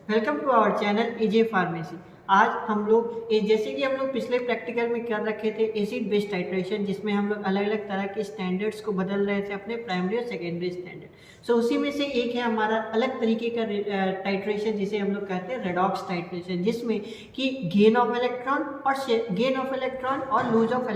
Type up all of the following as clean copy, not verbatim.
Welcome to our channel AJ pharmacy. आज हम लोग जैसे कि हम लोग पिछले प्रैक्टिकल में कर रखे थे एसिड बेस टाइट्रेशन, जिसमें हम लोग अलग अलग तरह के स्टैंडर्ड्स को बदल रहे थे अपने प्राइमरी और सेकेंडरी स्टैंडर्ड। सो उसी में से एक है हमारा अलग तरीके का टाइट्रेशन, जिसे हम लोग कहते हैं रेडॉक्स टाइट्रेशन, जिसमें कि गेन ऑफ इलेक्ट्रॉन और लूज ऑफ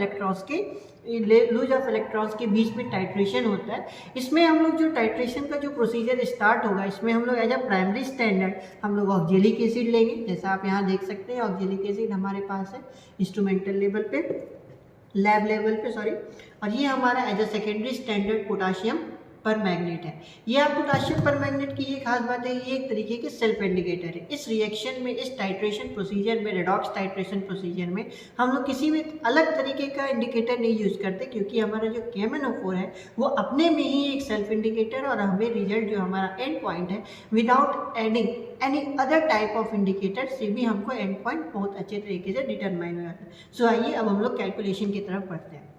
इलेक्ट्रॉन्स के बीच में टाइट्रेशन होता है। इसमें हम लोग जो टाइट्रेशन का जो प्रोसीजर स्टार्ट होगा, इसमें हम लोग एज अ प्राइमरी स्टैंडर्ड हम लोग ऑक्जेलिक एसिड लेंगे। जैसा आप यहाँ देख सकते हैं, ऑक्जेलिक एसिड हमारे पास है इंस्ट्रूमेंटल लेवल पे, लैब लेवल पे सॉरी। और ये हमारा as a secondary standard potassium permanganate है। ये आप पोटाशियम पर मैग्नेट की ये खास बात है, ये एक तरीके के सेल्फ इंडिकेटर है। इस रिएक्शन में, इस टाइट्रेशन प्रोसीजर में, रेडॉक्स टाइट्रेशन प्रोसीजर में हम लोग किसी भी अलग तरीके का इंडिकेटर नहीं यूज करते, क्योंकि हमारा जो KMnO4 है वो अपने में ही एक सेल्फ इंडिकेटर, और हमें रिजल्ट जो हमारा एंड पॉइंट है without adding any other type of indicator से भी हमको एंड पॉइंट बहुत अच्छे तरीके से डिटरमाइन हो जाता है। सो आइए अब हम लोग कैलकुलेशन की तरफ बढ़ते हैं।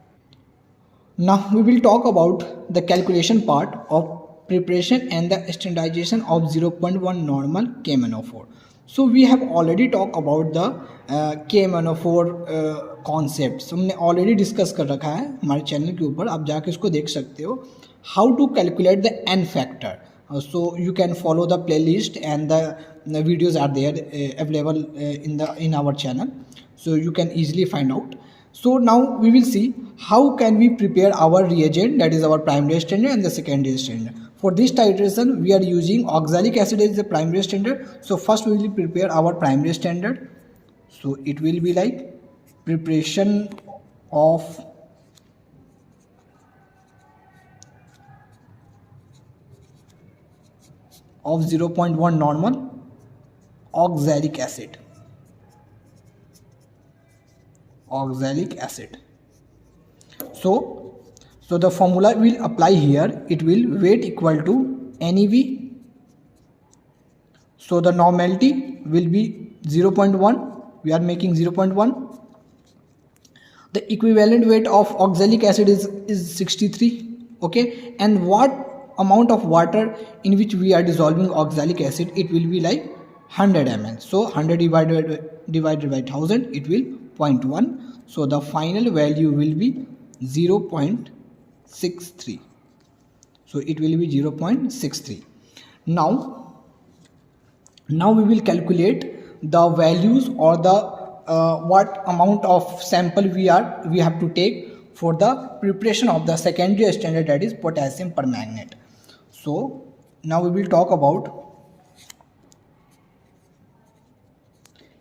Now we will talk about the calculation part of preparation and the standardization of 0.1 normal KMnO4. So we have already talked about the KMnO4 concepts. हमने already discuss कर रखा है हमारे चैनल के ऊपर, आप जाके इसको देख सकते हो. How to calculate the N factor. So you can follow the playlist and the videos are there available in our channel. So you can easily find out. So now we will see how can we prepare our reagent, that is our primary standard and the secondary standard. For this titration we are using oxalic acid as the primary standard. So first we will prepare our primary standard. So it will be like preparation of of 0.1 normal oxalic acid. So the formula will apply here. It will weight equal to NeV. So the normality will be 0.1. We are making 0.1. The equivalent weight of oxalic acid is 63. Okay, and what amount of water in which we are dissolving oxalic acid? It will be like 100 ml. So 100 divided by 1000, it will 0.1. So the final value will be 0.63. So it will be 0.63. Now we will calculate the values or the what amount of sample we have to take for the preparation of the secondary standard, that is potassium permanganate. So now we will talk about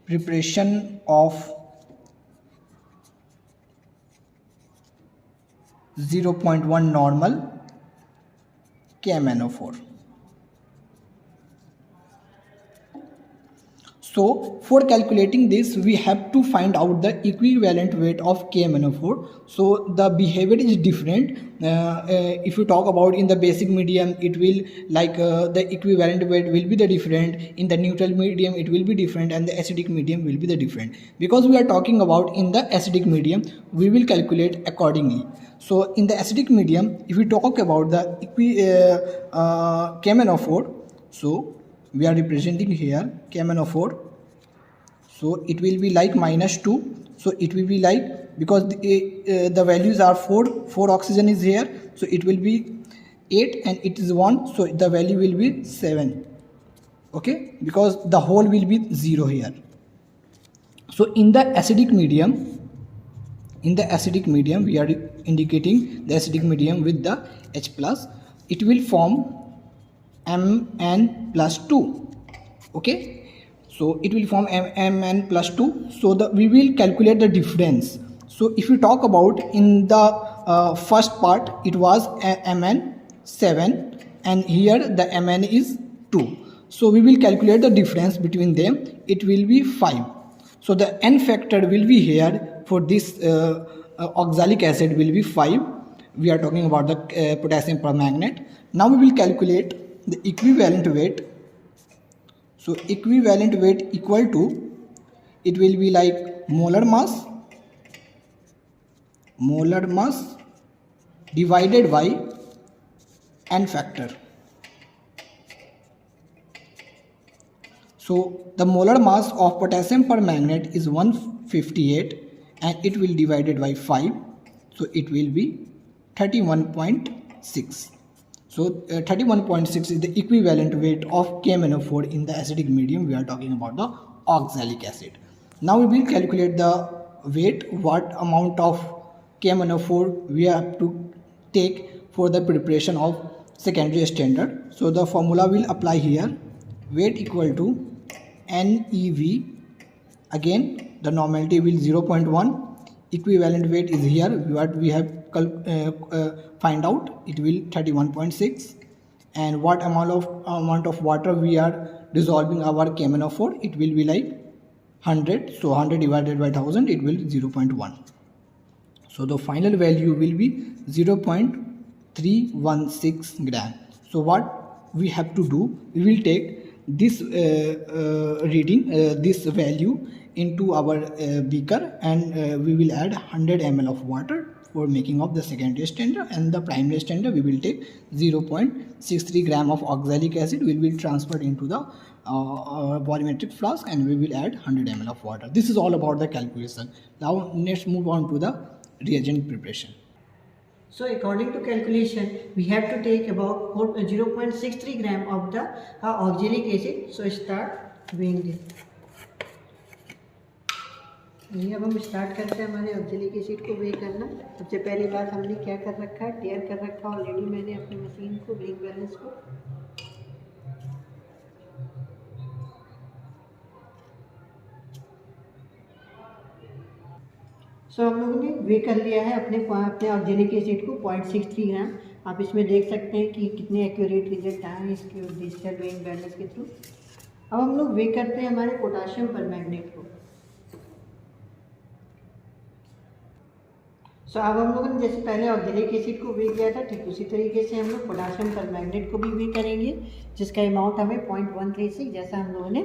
preparation of 0.1 normal KMnO4. So for calculating this we have to find out the equivalent weight of KMnO4. So the behavior is different. If you talk about in the basic medium, it will like the equivalent weight will be the different. In the neutral medium it will be different, and the acidic medium will be the different. Because we are talking about in the acidic medium, we will calculate accordingly. So in the acidic medium, if we talk about the KMnO4, so we are representing here KMnO4. So it will be like -2. So it will be like, because the values are 4 oxygen is here, so it will be 8 and it is 1, so the value will be 7. Okay, because the whole will be 0 here. So in the acidic medium, we are indicating the acidic medium with the H+. It will form Mn+2. Okay, so it will form Mn+2. So we will calculate the difference. So if you talk about in the first part, it was Mn7 and here the Mn is 2. So we will calculate the difference between them. It will be 5. So the N factor will be here for this oxalic acid will be 5. We are talking about the potassium permanganate. Now we will calculate the equivalent weight. So equivalent weight equal to, it will be like molar mass divided by N factor. So the molar mass of potassium permanganate is 158 and it will divided by 5. So it will be 31.6. So 31.6 is the equivalent weight of KMnO4 in the acidic medium. We are talking about the oxalic acid. Now we will calculate the weight, what amount of KMnO4 we have to take for the preparation of secondary standard. So the formula will apply here. Weight equal to NEV, again the normality will 0.1, equivalent weight is here, what we have find out, it will 31.6, and what amount of water we are dissolving our KMnO4, it will be like 100. So 100 divided by 1000, it will 0.1. So the final value will be 0.316 gram. So what we have to do, we will take this reading, this value into our beaker, and we will add 100 ml of water for making of the secondary standard, and the primary standard we will take 0.63 gram of oxalic acid will be transferred into the volumetric flask, and we will add 100 ml of water. This is all about the calculation. Now let's move on to the reagent preparation. So according to calculation, we have to take about 0.63 gram of the oxalic acid. So start weighing it. ये अब हम start करते हैं हमारे oxalic acid को वे करना। सबसे पहली बात हमने क्या कर रखा है, टेयर कर रखा ऑलरेडी मैंने अपनी मशीन को, ब्लिंक बैलेंस को। सो हम लोगों ने वे कर लिया है अपने ऑक्जेलिक एसिड को 0.63 ग्राम। आप इसमें देख सकते हैं कि कितने एक्यूरेट रिजल्ट आए हैं इसके डिजिटल वेइंग बैलेंस के थ्रू। अब हम लोग वे करते हैं हमारे पोटाशियम परमैंगनेट को। सो अब हम लोगों ने जैसे पहले ऑक्जेलिक एसिड को वे किया था, ठीक उसी तरीके से हम लोग पोटाशियम परमैंगनेट को भी वे करेंगे, जिसका अमाउंट हमें 0.136 जैसा हम लोगों ने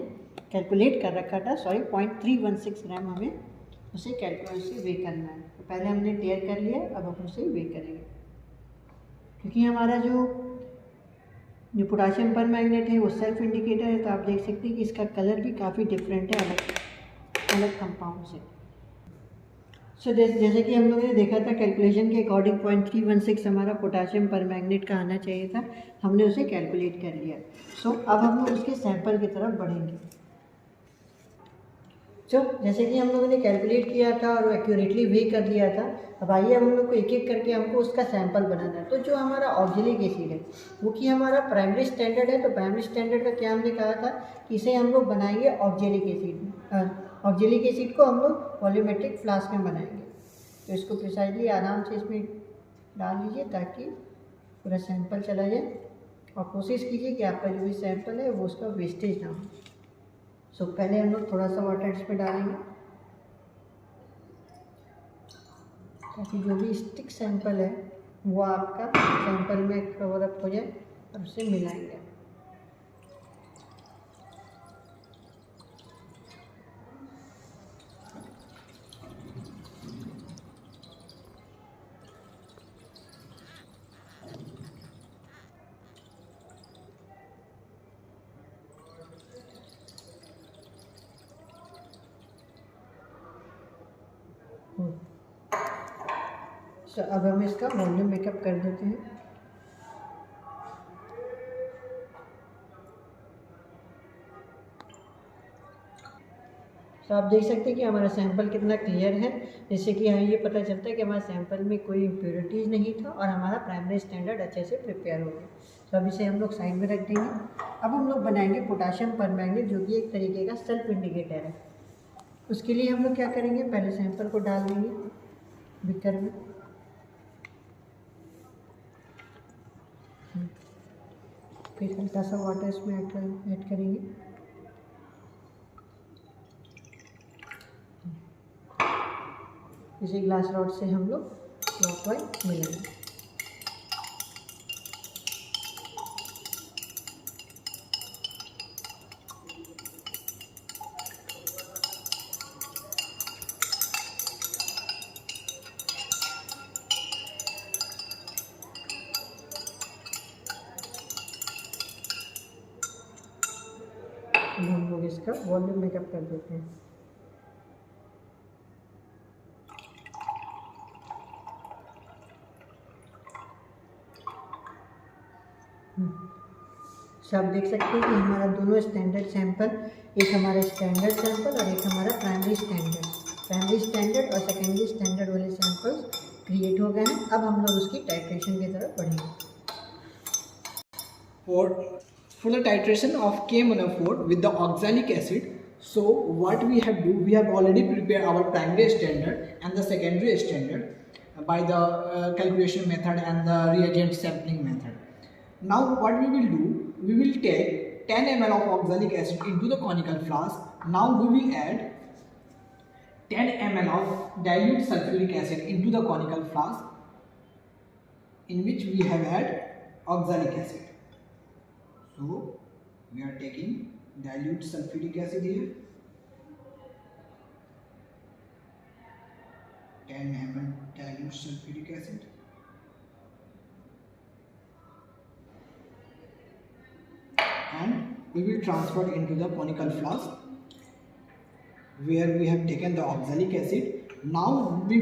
कैलकुलेट कर रखा था, 0.316 ग्राम हमें उसे कैलकुलेट से वे करना है। तो पहले हमने टेयर कर लिया, अब हम उसे वे करेंगे। क्योंकि हमारा जो पोटाशियम परमैंगनेट है वो सेल्फ इंडिकेटर है, तो आप देख सकते हैं कि इसका कलर भी काफ़ी डिफरेंट है अलग कंपाउंड से। सो जैसे कि हम लोगों ने देखा था कैलकुलेशन के अकॉर्डिंग 0.316 हमारा पोटाशियम परमैंगनेट का आना चाहिए था, हमने उसे कैलकुलेट कर लिया। सो अब हम लोग उसके सैंपल की तरफ बढ़ेंगे। जैसे कि हम लोगों ने कैलकुलेट किया था और एक्यूरेटली वे कर लिया था, अब आइए हम लोग को एक एक करके हमको उसका सैंपल बनाना है। तो जो हमारा ऑक्जेलिक एसिड है वो कि हमारा प्राइमरी स्टैंडर्ड है, तो प्राइमरी स्टैंडर्ड का क्या हमने कहा था कि इसे हम लोग बनाएंगे ऑक्जेलिक एसिड को हम लोग वॉल्यूमेट्रिक फ्लास्क में बनाएंगे। तो इसको प्रिसाइजली आराम से इसमें डाल लीजिए ताकि पूरा सैंपल चला जाए, और कोशिश कीजिए कि आपका जो भी सैंपल है वो उसका वेस्टेज ना हो। सो पहले हम लोग थोड़ा सा वाटर इसमें डालेंगे ताकि जो भी स्टिक सैंपल है वो आपका सैंपल में कवर अप हो जाए, और उसे मिलाएंगे। तो अब हम इसका वॉल्यूम मेकअप कर देते हैं। तो आप देख सकते हैं कि हमारा सैंपल कितना क्लियर है, जिससे कि हमें ये पता चलता है कि हमारे सैंपल में कोई इम्प्योरिटीज़ नहीं था और हमारा प्राइमरी स्टैंडर्ड अच्छे से प्रिपेयर हो गया। तो अब इसे हम लोग साइड में रख देंगे। अब हम लोग बनाएंगे पोटाशियम परमैंगनेट, जो कि एक तरीके का सेल्फ इंडिकेटर है। उसके लिए हम लोग क्या करेंगे, पहले सैंपल को डाल देंगे बीकर में, फिर हल्का सा वाटर इसमें ऐड करेंगे। इसे ग्लास रॉड से हम लोग क्लॉकवाइज मिलाएंगे। हम लोग इसका वॉल्यूम मेकअप कर देते हैं। तो आप देख सकते हैं कि हमारा दोनों स्टैंडर्ड सैंपल, एक हमारा स्टैंडर्ड सैंपल और एक हमारा प्राइमरी स्टैंडर्ड और सेकेंडरी स्टैंडर्ड वाले सैंपल्स क्रिएट हो गए हैं। अब हम लोग उसकी टाइट्रेशन की तरफ बढ़ेंगे। For the titration of KMnO4 with the oxalic acid, so what we have do, we have already prepared our primary standard and the secondary standard by the calculation method and the reagent sampling method. Now what we will do, we will take 10 ml of oxalic acid into the conical flask. Now we will add 10 ml of dilute sulfuric acid into the conical flask in which we have had oxalic acid. So we are taking dilute sulfuric acid here, 10 ml dilute sulfuric acid, and we will transfer into the conical flask where we have taken the oxalic acid. Now we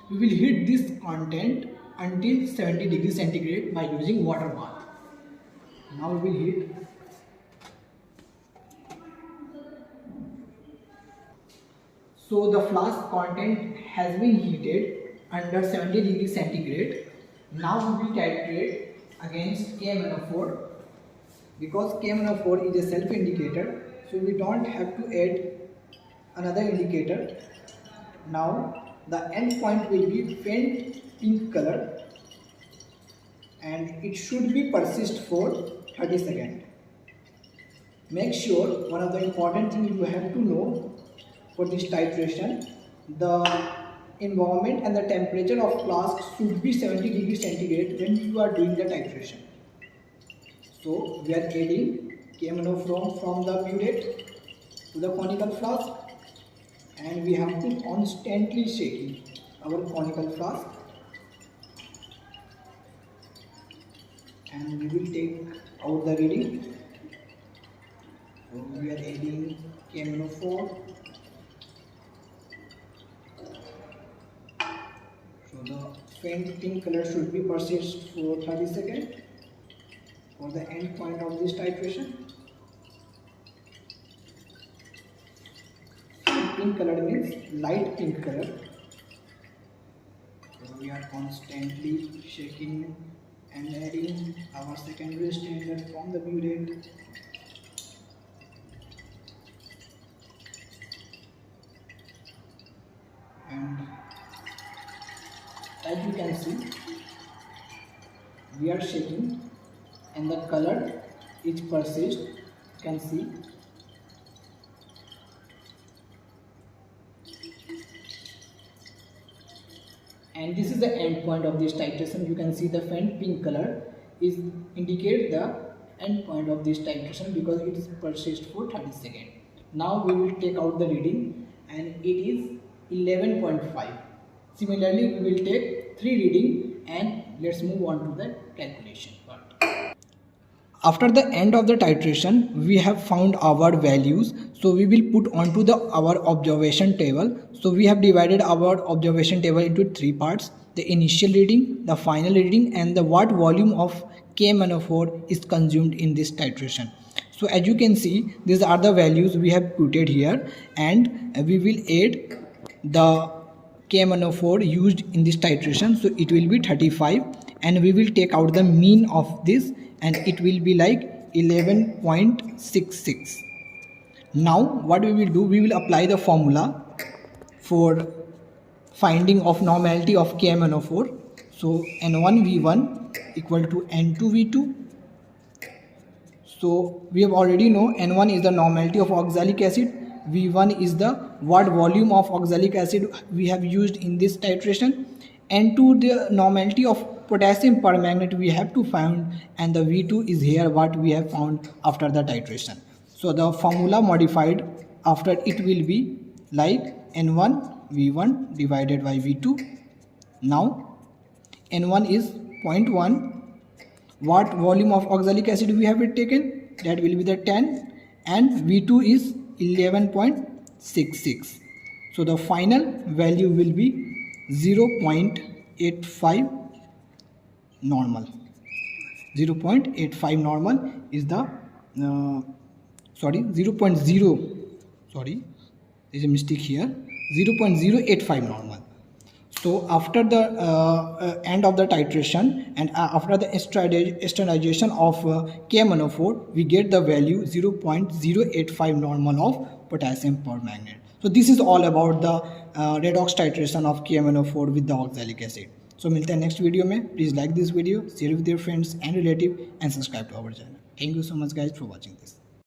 will heat this content until 70 degrees centigrade by using water bath. Now we will heat. So the flask content has been heated under 70 degrees centigrade. Now we will titrate against KMnO4 because KMnO4 is a self indicator, so we don't have to add another indicator. Now the end point will be faint pink color and it should be persist for 30 seconds. Make sure, one of the important things you have to know for this titration, the environment and the temperature of flask should be 70 degrees centigrade when you are doing the titration. So we are adding KMnO4 from the burette to the conical flask and we have to constantly shaking our conical flask, and we will take out the reading. So we are adding KMnO4. So the faint pink color should be persist for 30 seconds for the end point of this titration. Pink color means light pink color. So we are constantly shaking and adding our secondary standard from the burette. And as you can see, we are shaking and the color is persist. You can see. And this is the end point of this titration. You can see the faint pink color is indicate the end point of this titration because it is persist for 30 seconds. Now we will take out the reading and it is 11.5. Similarly, we will take 3 reading and let's move on to the calculation part. After the end of the titration, we have found our values. So we will put onto our observation table. So we have divided our observation table into 3 parts: the initial reading, the final reading, and the what volume of KMnO4 is consumed in this titration. So as you can see, these are the values we have put it here, and we will add the KMnO4 used in this titration. So it will be 35 and we will take out the mean of this and it will be like 11.66. Now what we will do, we will apply the formula for finding of normality of KMnO4. So N1V1 equal to N2V2. So we have already know N1 is the normality of oxalic acid, V1 is the what volume of oxalic acid we have used in this titration, N2 the normality of potassium permanganate we have to find, and the V2 is here what we have found after the titration. So the formula modified after it will be like N1 V1 divided by V2. Now N1 is 0.1. What volume of oxalic acid we have taken, that will be the 10, and V2 is 11.66. So the final value will be 0.85 normal. 0.85 normal is the 0.0, sorry, there's a mistake here, 0.085 normal. So after the end of the titration and after the standardization of KMnO4, we get the value 0.085 normal of potassium permanganate. So this is all about the redox titration of KMnO4 with the oxalic acid. So मिलते हैं next video में. Please like this video, share with your friends and relative and subscribe to our channel. Thank you so much guys for watching this.